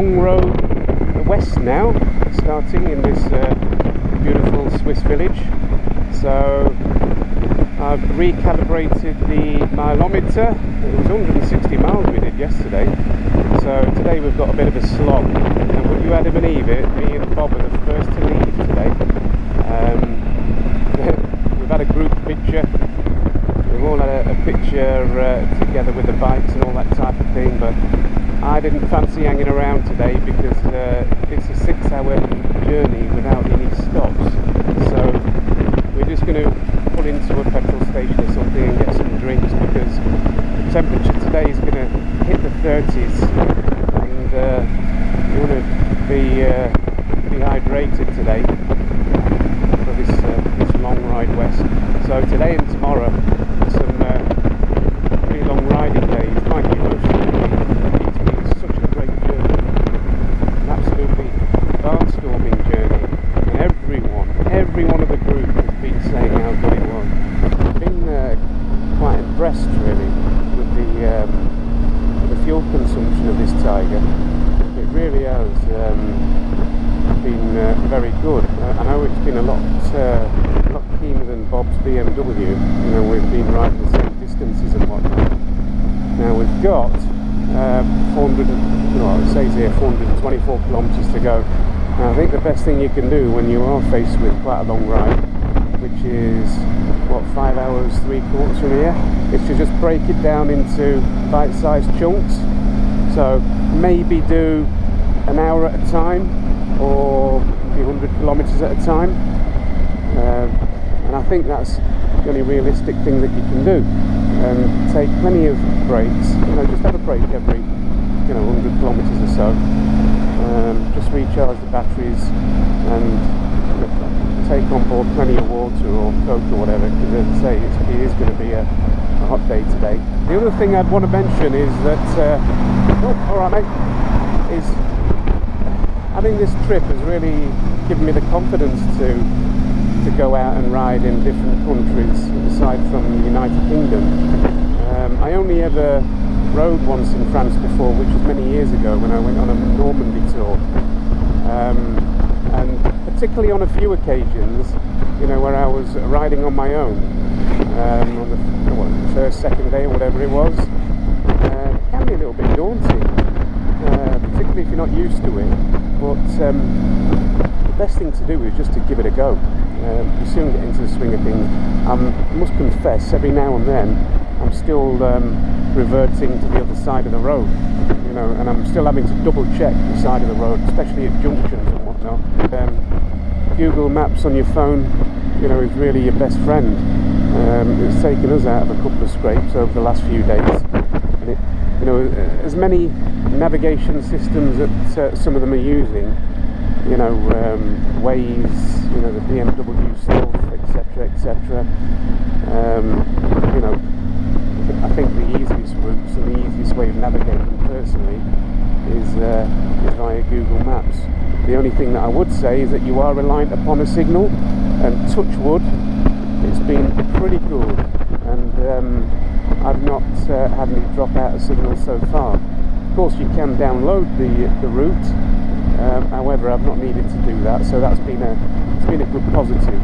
long road west now, starting in this beautiful Swiss village. So I've recalibrated the mileometer. It was 160 miles we did yesterday, so today we've got a bit of a slog. And would you Adam and Eve it, me and Bob are the first to leave today. We've had a group picture. We've all had a picture together with the bikes and all that type of thing, but I didn't fancy hanging around today because it's a 6-hour journey without any stops. So we're just going to pull into a petrol station or something and get some drinks, because the temperature today is going to hit the 30s, and you want to be hydrated today for this long ride west. So today and tomorrow, some pretty long riding days. Mind you, most of it's been such a great journey, an absolutely barnstorming journey, and every one of the group has been saying how good it was. I've been quite impressed really with the fuel consumption of this Tiger. It really has been very good. I know it's been a lot keener than Bob's BMW. You know, we've been riding the same distances and whatnot. Now we've got 424 kilometres to go. Now I think the best thing you can do when you are faced with quite a long ride, which is 5 hours 3/4 from here, is to just break it down into bite-sized chunks. So maybe do an hour at a time, or maybe 100 kilometres at a time. And I think that's the only realistic thing that you can do. Take plenty of breaks. Just have a break every 100 kilometres or so. Just recharge the batteries and take on board plenty of water or Coke or whatever, because as I say, it is going to be a hot day today. The other thing I'd want to mention is that alright mate, is I think this trip has really given me the confidence to go out and ride in different countries aside from the United Kingdom. I only ever rode once in France before, which was many years ago when I went on a Normandy tour, and particularly on a few occasions, where I was riding on my own on the first, second day or whatever it was. It can be a little bit daunting, particularly if you're not used to it, but the best thing to do is just to give it a go. You soon get into the swing of things. I must confess, every now and then I'm still reverting to the other side of the road, and I'm still having to double check the side of the road, especially at junctions and whatnot. Google Maps on your phone, is really your best friend. It's taken us out of a couple of scrapes over the last few days. And as many navigation systems that some of them are using, Waze, the BMW Stealth, etc. I think the easiest routes and the easiest way of navigating personally is via Google Maps. The only thing that I would say is that you are reliant upon a signal, and touch wood, it's been pretty good, and I've not had any drop out of signal so far. Of course you can download the route, however I've not needed to do that, so it's been a good positive.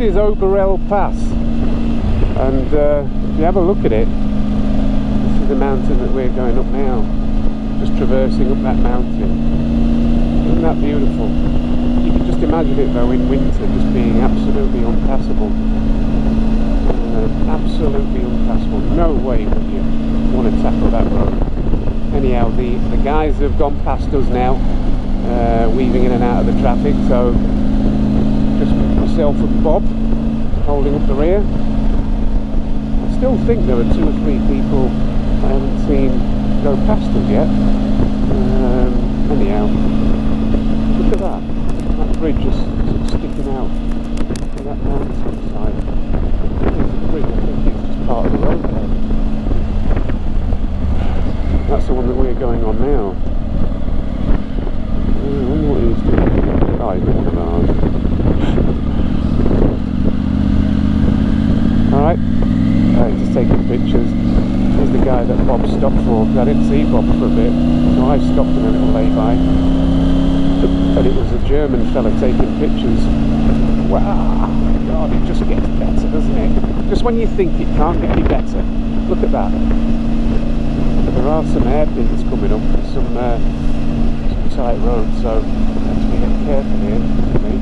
is Oberalp Pass, and if you have a look at it, this is the mountain that we're going up now, just traversing up that mountain. Isn't that beautiful? You can just imagine it though in winter just being absolutely unpassable. Absolutely unpassable. No way would you want to tackle that road. Anyhow, the guys have gone past us now, weaving in and out of the traffic, so just myself and Bob holding up the rear. I still think there are 2 or 3 people I haven't seen go past us yet. Anyhow, look at that. That bridge just sort of sticking out on that mountain side. I think it's just part of the road there. That's the one that we're going on now. I wonder what he's doing. Oh, he's not one of ours. Alright, just taking pictures. Here's the guy that Bob stopped for. I didn't see Bob for a bit, so I stopped in a little lay-by. And it was a German fella taking pictures. Wow, God, it just gets better, doesn't it? Just when you think it can't get any better, look at that. There are some hairpins coming up, some tight roads, so I have to be careful here, I think.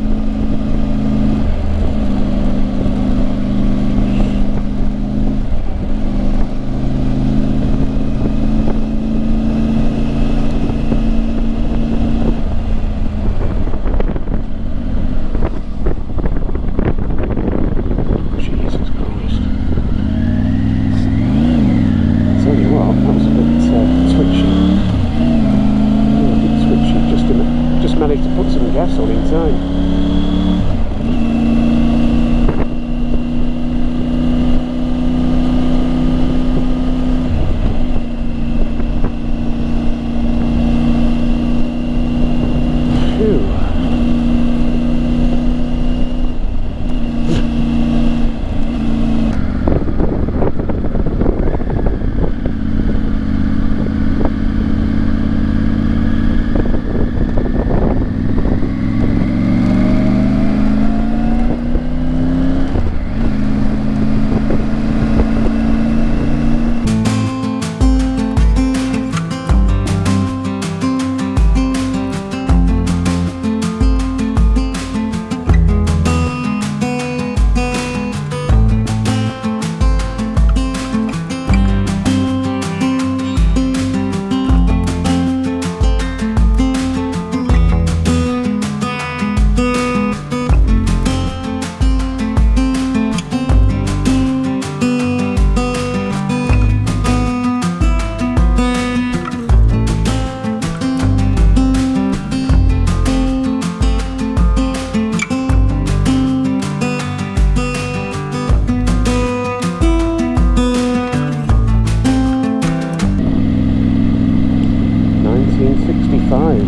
1965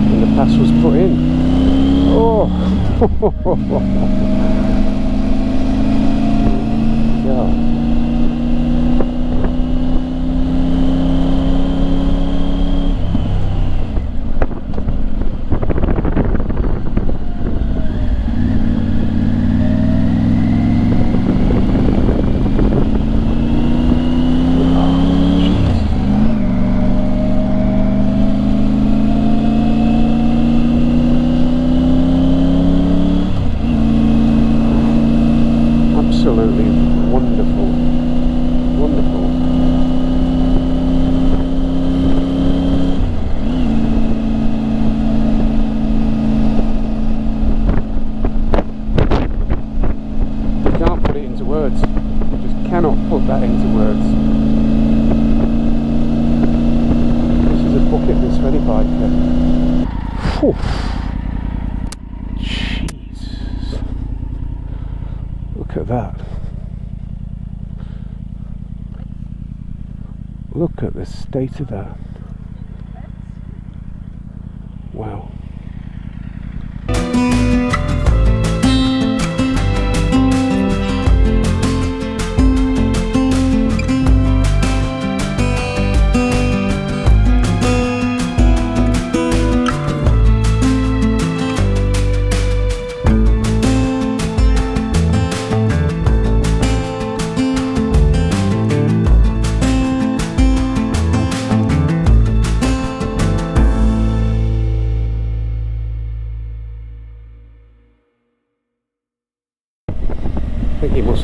when the pass was put in. Oh, God. Absolutely wonderful, wonderful. You can't put it into words. You just cannot put that into words. This is a bucket list for any biker. Whew. Jesus. Look at that. Look at the state of that. Wow.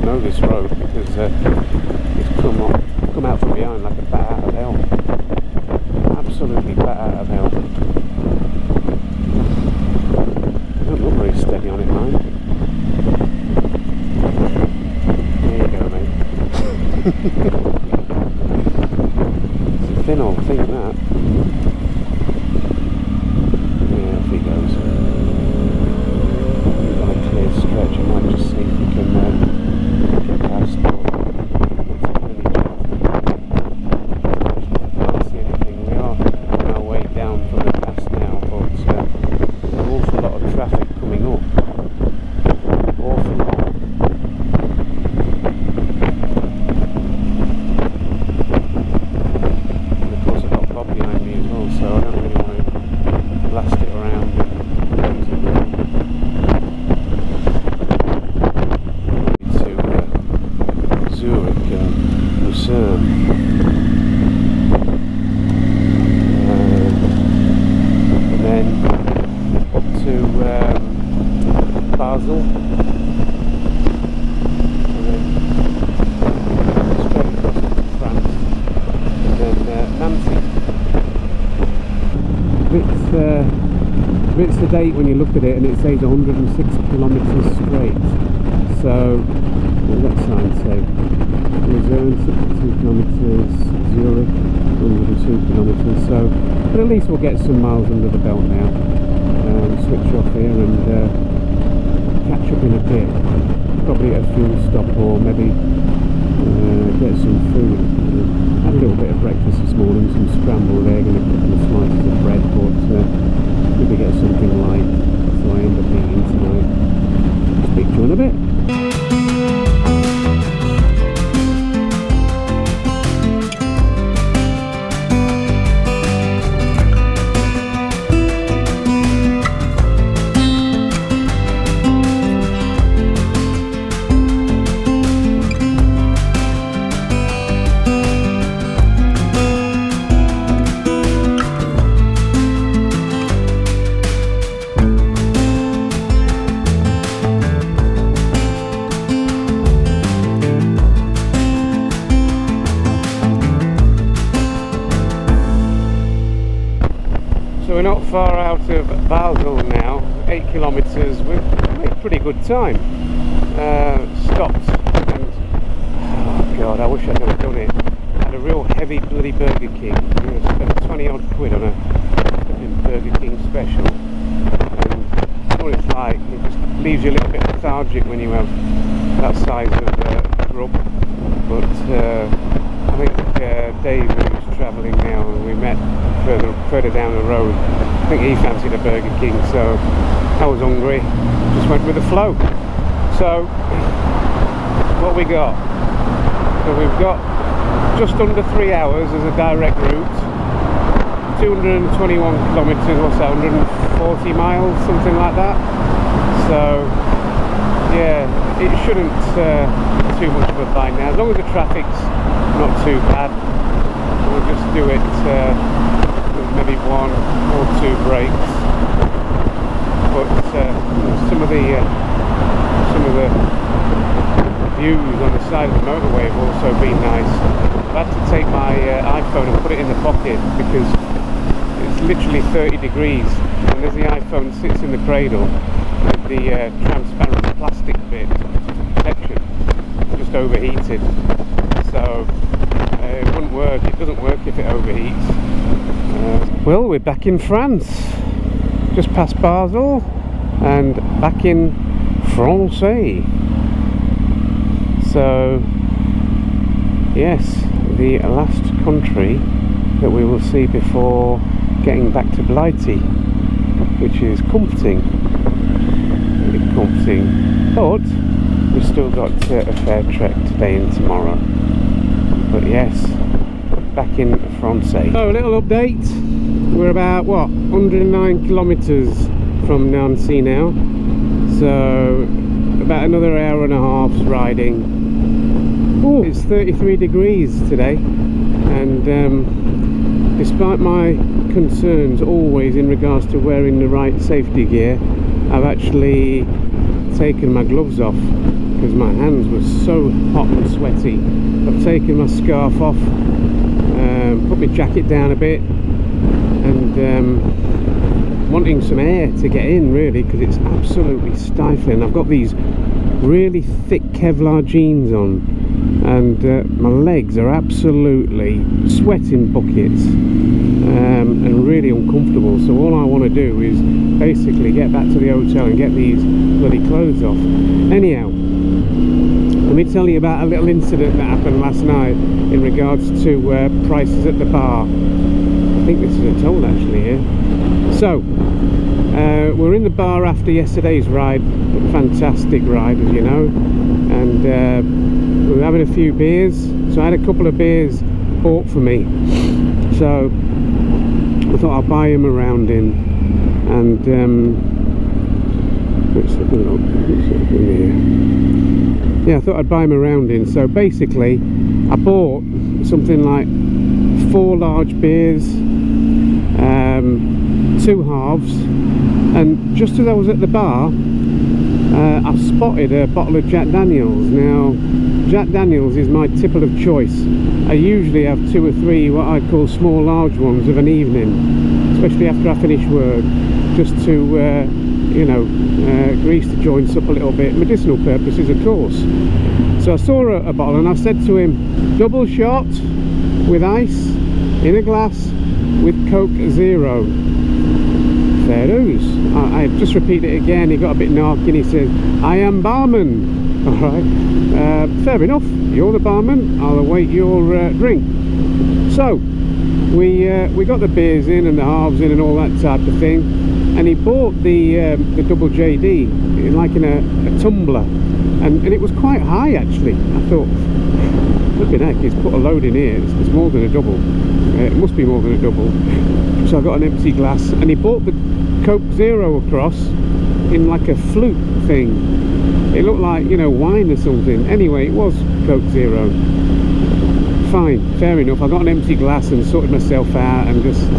know this road because it's come out from behind like a bat out of hell. Absolutely bat out of hell. I don't look very steady on it, mind. There you go, mate. It's a thin old thing, that. Yeah, off he goes. On a clear stretch, I might just see if we can get past. Can't see anything. We are on our way down from the pass now, but there's an awful lot of traffic coming up. Awful lot. And of course I've got Bob behind me as well, so I don't really want to blast it around. And then up to Basel, and then straight across to France, and then Nancy. It's the date when you look at it, and it says 106 kilometres straight. So what does that sign say? Luzern, 62 kilometres, Zurich, 102 kilometres, so but at least we'll get some miles under the belt now. Switch off here and catch up in a bit, probably at a fuel stop or maybe get some food. Had a little bit of breakfast this morning, some scrambled egg and a couple of slices of bread, but maybe get something light, so I end up eating tonight. Speak to you in a bit. So we're not far out of Basel now, 8 kilometres. We've made pretty good time. Stopped and, oh god, I wish I'd never done it. Had a real heavy bloody Burger King. You know, spent 20 odd quid on a Burger King special. And what it's like, it just leaves you a little bit lethargic when you have that size of grub. But I think Dave, who's travelling now, and we met further down the road, I think he fancied a Burger King, so I was hungry, just went with the flow. So what we got? So we've got just under 3 hours as a direct route, 221 kilometres, what's that, 140 miles, something like that. So yeah, it shouldn't be too much of a bind now, as long as the traffic's not too bad. We'll just do it with maybe 1 or 2 breaks. But some of the views on the side of the motorway have also been nice. I've had to take my iPhone and put it in the pocket because it's literally 30 degrees, and as the iPhone sits in the cradle with the transparent plastic bit protection, it's just overheated. So it wouldn't work. It doesn't work if it overheats. Well, we're back in France, just past Basel and back in France. So yes, the last country that we will see before getting back to Blighty, which is comforting, really comforting. But we've still got a fair trek today and tomorrow. But yes, back in France. So a little update. We're about 109 kilometres from Nancy now. So about another hour and a half's riding. Ooh, it's 33 degrees today, and despite my concerns always in regards to wearing the right safety gear, I've actually taken my gloves off because my hands were so hot and sweaty. I've taken my scarf off, put my jacket down a bit, and wanting some air to get in really, because it's absolutely stifling. I've got these really thick Kevlar jeans on, and my legs are absolutely sweating buckets, and really uncomfortable. So all I want to do is basically get back to the hotel and get these bloody clothes off. Anyhow, let me tell you about a little incident that happened last night in regards to prices at the bar. I think this is a toll actually here. So we're in the bar after yesterday's ride, a fantastic ride as you know, and we were having a few beers. So I had a couple of beers bought for me, so I thought I'll buy them a round in, and let's have a look. Yeah, I thought I'd buy them a round in. So basically I bought something like 4 large beers, 2 halves, and just as I was at the bar, I spotted a bottle of Jack Daniels. Now, Jack Daniels is my tipple of choice. I usually have 2 or 3 what I call small large ones of an evening, especially after I finish work, just to you know, grease the joints up a little bit, medicinal purposes of course. So I saw a bottle and I said to him, double shot with ice in a glass with Coke Zero. Fair dues. I just repeat it again. He got a bit narky and he said, I am barman. Alright, fair enough, you're the barman, I'll await your drink. So we got the beers in and the halves in and all that type of thing, and he bought the double JD like in a tumbler, and it was quite high actually. I thought, flipping heck, he's put a load in here, it's more than a double. It must be more than a double. So I got an empty glass, and he bought the Coke Zero across in like a flute thing. It looked like, you know, wine or something. Anyway, it was Coke Zero. Fine, fair enough. I got an empty glass and sorted myself out and just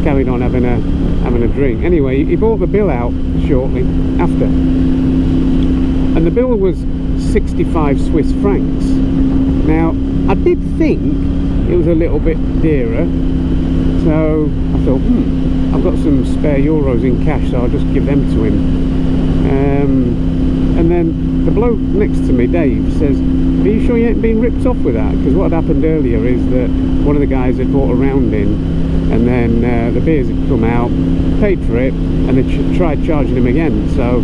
carried on having a drink. Anyway, he brought the bill out shortly after, and the bill was 65 Swiss francs. Now, I did think it was a little bit dearer, so I thought, I've got some spare euros in cash, so I'll just give them to him. And then the bloke next to me, Dave, says, are you sure you ain't been ripped off with that? Because what had happened earlier is that one of the guys had bought a round in, and then the beers had come out, paid for it, and they tried charging him again. So,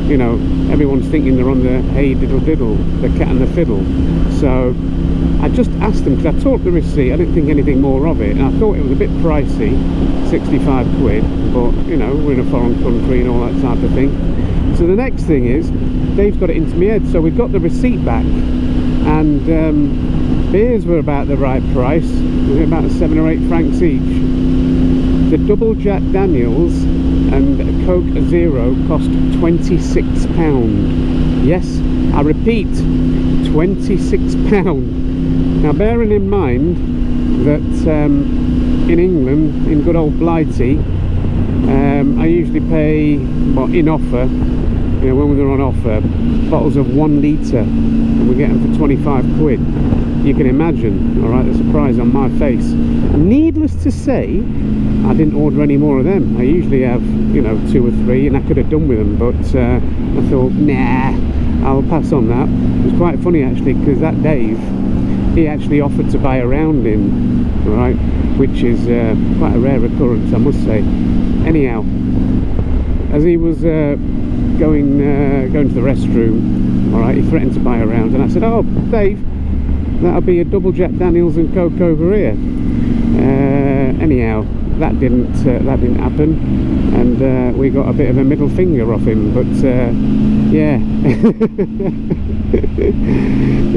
you know, everyone's thinking they're on the hey diddle diddle, the cat and the fiddle. So I just asked them, because I took the receipt, I didn't think anything more of it, and I thought it was a bit pricey, 65 quid, but you know, we're in a foreign country and all that type of thing. So the next thing is, Dave's got it into my head, so we got the receipt back, and beers were about the right price. It was about 7 or 8 francs each. The double Jack Daniels and Coke Zero cost £26. Yes, I repeat, £26. Now, bearing in mind that in England, in good old Blighty, I usually pay, well, in offer, you know, when they're on offer, bottles of 1 litre, and we get them for 25 quid. You can imagine, all right, the surprise on my face. Needless to say, I didn't order any more of them. I usually have, you know, 2 or 3, and I could have done with them, but I thought, nah, I'll pass on that. It was quite funny actually, because that Dave, he actually offered to buy a round in, all right, which is quite a rare occurrence, I must say. Anyhow, as he was going to the restroom, all right, he threatened to buy a round, and I said, oh Dave, that'll be a double Jack Daniels and Coke over here. Anyhow, that didn't happen, and we got a bit of a middle finger off him, but yeah.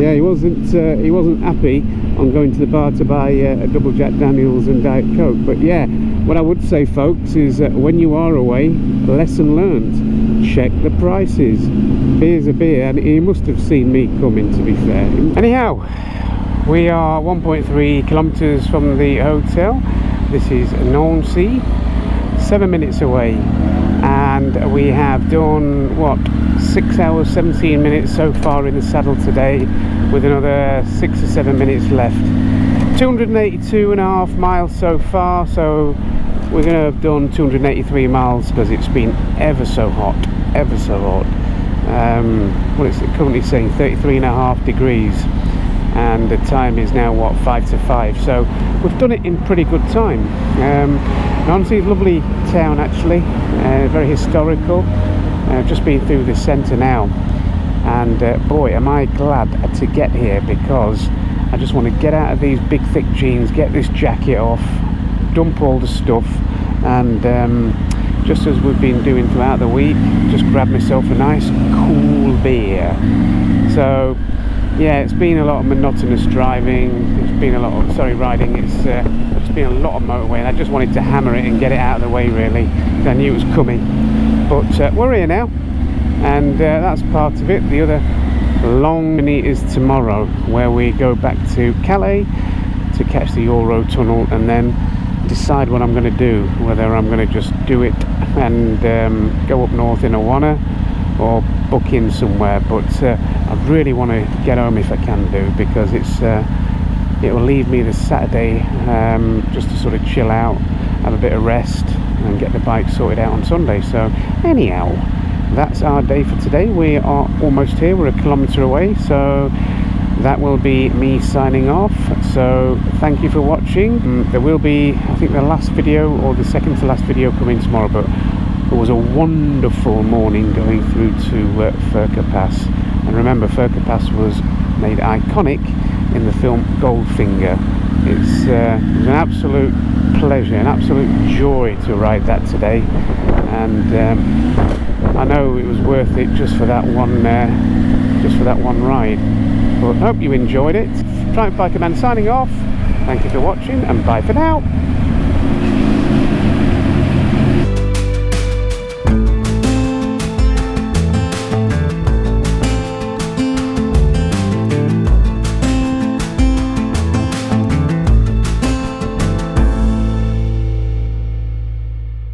Yeah, he wasn't happy on going to the bar to buy a double Jack Daniels and Diet Coke. But yeah, what I would say, folks, is when you are away, lesson learned, check the prices. Beer's a beer, and he must have seen me coming, to be fair. Anyhow, we are 1.3 kilometers from the hotel. This is Nancy, 7 minutes away, and and we have done what, 6 hours 17 minutes so far in the saddle today, with another 6 or 7 minutes left. 282.5 miles so far, so we're going to have done 283 miles because it's been ever so hot, ever so hot. What is it currently saying? 33.5 degrees, and the time is now what, 5 to 5, so we've done it in pretty good time. Honestly, it's a lovely town actually, very historical. I've just been through the centre now, and boy am I glad to get here, because I just want to get out of these big thick jeans, get this jacket off, dump all the stuff, and just as we've been doing throughout the week, just grab myself a nice cool beer. So yeah, it's been a lot of monotonous driving, it's been a lot of, riding, it's been a lot of motorway, and I just wanted to hammer it and get it out of the way really, because I knew it was coming. But we're here now, and that's part of it. The other long journey is tomorrow, where we go back to Calais to catch the Euro tunnel, and then decide what I'm going to do, whether I'm going to just do it and go up north in Awana, or book in somewhere. But I really want to get home if I can do, because it will leave me this Saturday just to sort of chill out, have a bit of rest, and get the bike sorted out on Sunday. So anyhow, that's our day for today. We are almost here, we're a kilometre away, so that will be me signing off. So thank you for watching. There will be, I think, the last video or the second to last video coming tomorrow, but it was a wonderful morning going through to Furka Pass. And remember, Furka Pass was made iconic in the film Goldfinger. It was an absolute pleasure, an absolute joy to ride that today, and I know it was worth it just for that one ride. But I hope you enjoyed it. Triumph Bikerman signing off. Thank you for watching, and bye for now.